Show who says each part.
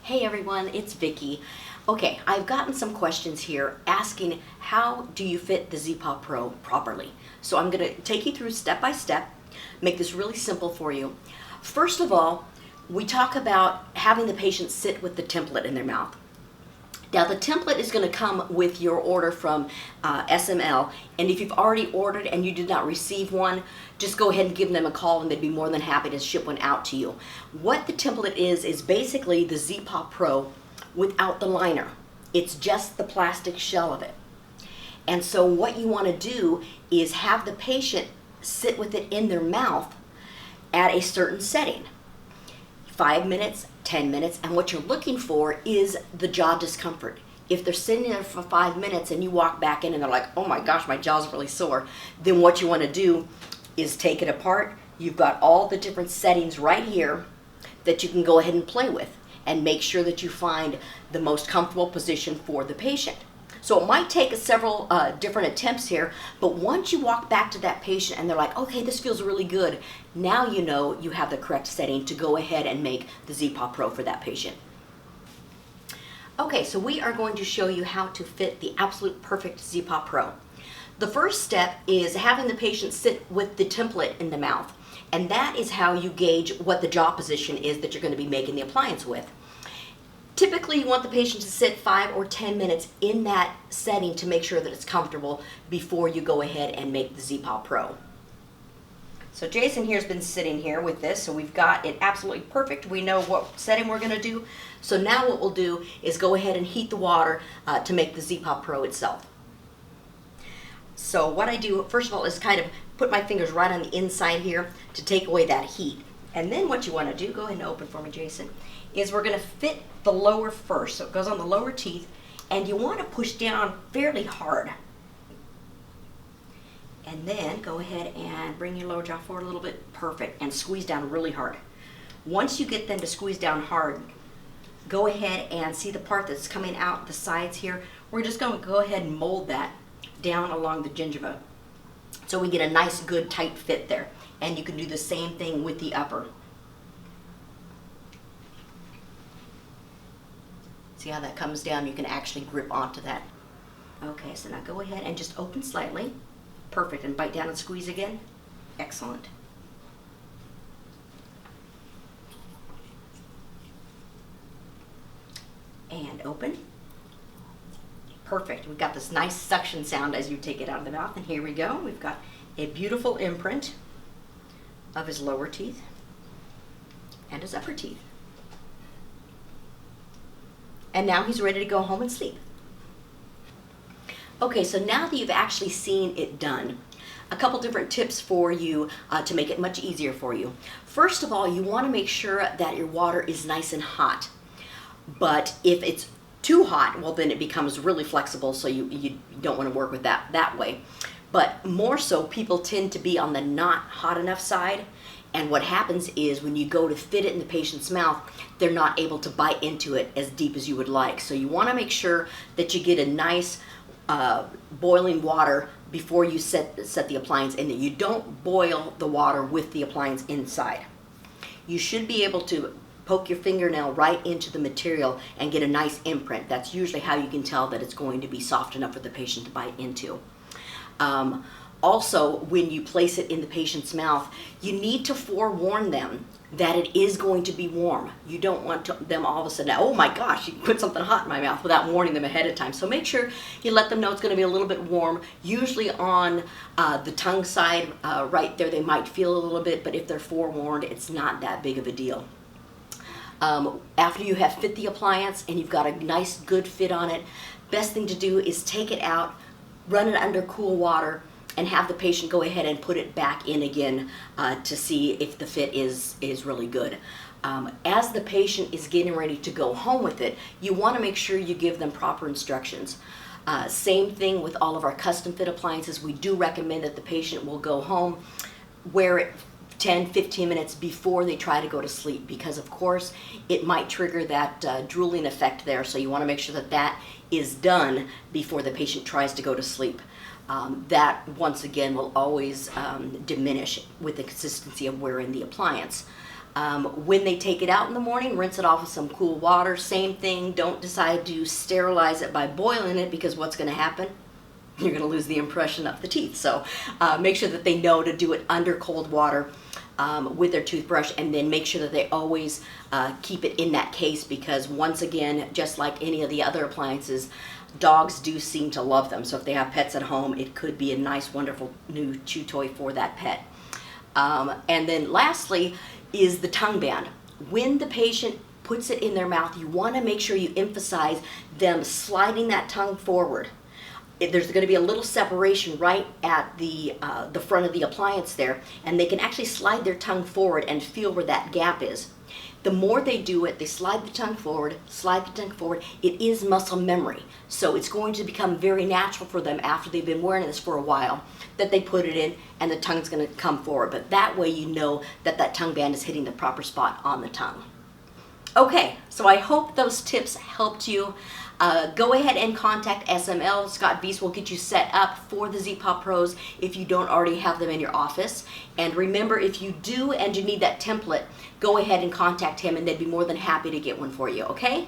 Speaker 1: Hey everyone, it's Vicki. Okay, I've gotten some questions here asking how do you fit the Zyppah Pro properly. So I'm going to take you through step by step, make this really simple for you. First of all, we talk about having the patient sit with the template in their mouth. Now the template is going to come with your order from SML, and if you've already ordered and you did not receive one, just go ahead and give them a call and they'd be more than happy to ship one out to you. What the template is basically the Zyppah Pro without the liner. It's just the plastic shell of it. And so what you want to do is have the patient sit with it in their mouth at a certain setting. 5 minutes, 10 minutes, and what you're looking for is the jaw discomfort. If they're sitting there for 5 minutes and you walk back in and they're like, oh my gosh, my jaw's really sore, then what you want to do is take it apart. You've got all the different settings right here that you can go ahead and play with and make sure that you find the most comfortable position for the patient. So it might take several different attempts here, but once you walk back to that patient and they're like, okay, this feels really good, now you know you have the correct setting to go ahead and make the Zyppah Pro for that patient. Okay, so we are going to show you how to fit the absolute perfect Zyppah Pro. The first step is having the patient sit with the template in the mouth, and that is how you gauge what the jaw position is that you're going to be making the appliance with. Typically, you want the patient to sit 5 or 10 minutes in that setting to make sure that it's comfortable before you go ahead and make the Zyppah Pro. So Jason here has been sitting here with this, so we've got it absolutely perfect. We know what setting we're going to do. So now what we'll do is go ahead and heat the water to make the Zyppah Pro itself. So what I do, first of all, is kind of put my fingers right on the inside here to take away that heat. And then what you want to do, go ahead and open for me, Jason, is we're going to fit the lower first. So it goes on the lower teeth, and you want to push down fairly hard. And then go ahead and bring your lower jaw forward a little bit. Perfect. And squeeze down really hard. Once you get them to squeeze down hard, go ahead and see the part that's coming out the sides here. We're just going to go ahead and mold that down along the gingiva so we get a nice, good, tight fit there. And you can do the same thing with the upper. See how that comes down? You can actually grip onto that. Okay, so now go ahead and just open slightly. Perfect, and bite down and squeeze again. Excellent. And open. Perfect. We've got this nice suction sound as you take it out of the mouth. And here we go. We've got a beautiful imprint of his lower teeth and his upper teeth. And now he's ready to go home and sleep. Okay, so now that you've actually seen it done, a couple different tips for you to make it much easier for you. First of all, you want to make sure that your water is nice and hot. But if it's too hot, well then it becomes really flexible, so you don't want to work with that way. But more so, people tend to be on the not hot enough side, and what happens is when you go to fit it in the patient's mouth, they're not able to bite into it as deep as you would like. So you want to make sure that you get a nice boiling water before you set the appliance in, that you don't boil the water with the appliance inside. You should be able to poke your fingernail right into the material and get a nice imprint. That's usually how you can tell that it's going to be soft enough for the patient to bite into. Also, when you place it in the patient's mouth, you need to forewarn them that it is going to be warm. You don't want them all of a sudden, oh my gosh, you put something hot in my mouth, without warning them ahead of time. So make sure you let them know it's going to be a little bit warm. Usually on the tongue side, right there, they might feel a little bit, but if they're forewarned, it's not that big of a deal. After you have fit the appliance and you've got a nice, good fit on it, best thing to do is take it out, run it under cool water, and have the patient go ahead and put it back in again to see if the fit is really good. As the patient is getting ready to go home with it, you want to make sure you give them proper instructions. Same thing with all of our custom fit appliances. We do recommend that the patient will go home, wear it 10-15 minutes before they try to go to sleep, because of course it might trigger that drooling effect there, so you want to make sure that that is done before the patient tries to go to sleep. That once again will always diminish with the consistency of wearing the appliance. When they take it out in the morning, rinse it off with some cool water. Same thing, don't decide to sterilize it by boiling it, because what's going to happen? You're going to lose the impression of the teeth. So make sure that they know to do it under cold water with their toothbrush, and then make sure that they always keep it in that case, because once again, just like any of the other appliances, dogs do seem to love them. So if they have pets at home, it could be a nice, wonderful new chew toy for that pet. And then lastly is the tongue band. When the patient puts it in their mouth, you want to make sure you emphasize them sliding that tongue forward. There's going to be a little separation right at the front of the appliance there, and they can actually slide their tongue forward and feel where that gap is. The more they do it, they slide the tongue forward, it is muscle memory. So it's going to become very natural for them after they've been wearing this for a while, that they put it in and the tongue's going to come forward. But that way you know that that tongue band is hitting the proper spot on the tongue. Okay, so I hope those tips helped you. Go ahead and contact SML. Scott Bies will get you set up for the Zyppah Pros if you don't already have them in your office. And remember, if you do and you need that template, go ahead and contact him, and they'd be more than happy to get one for you, okay?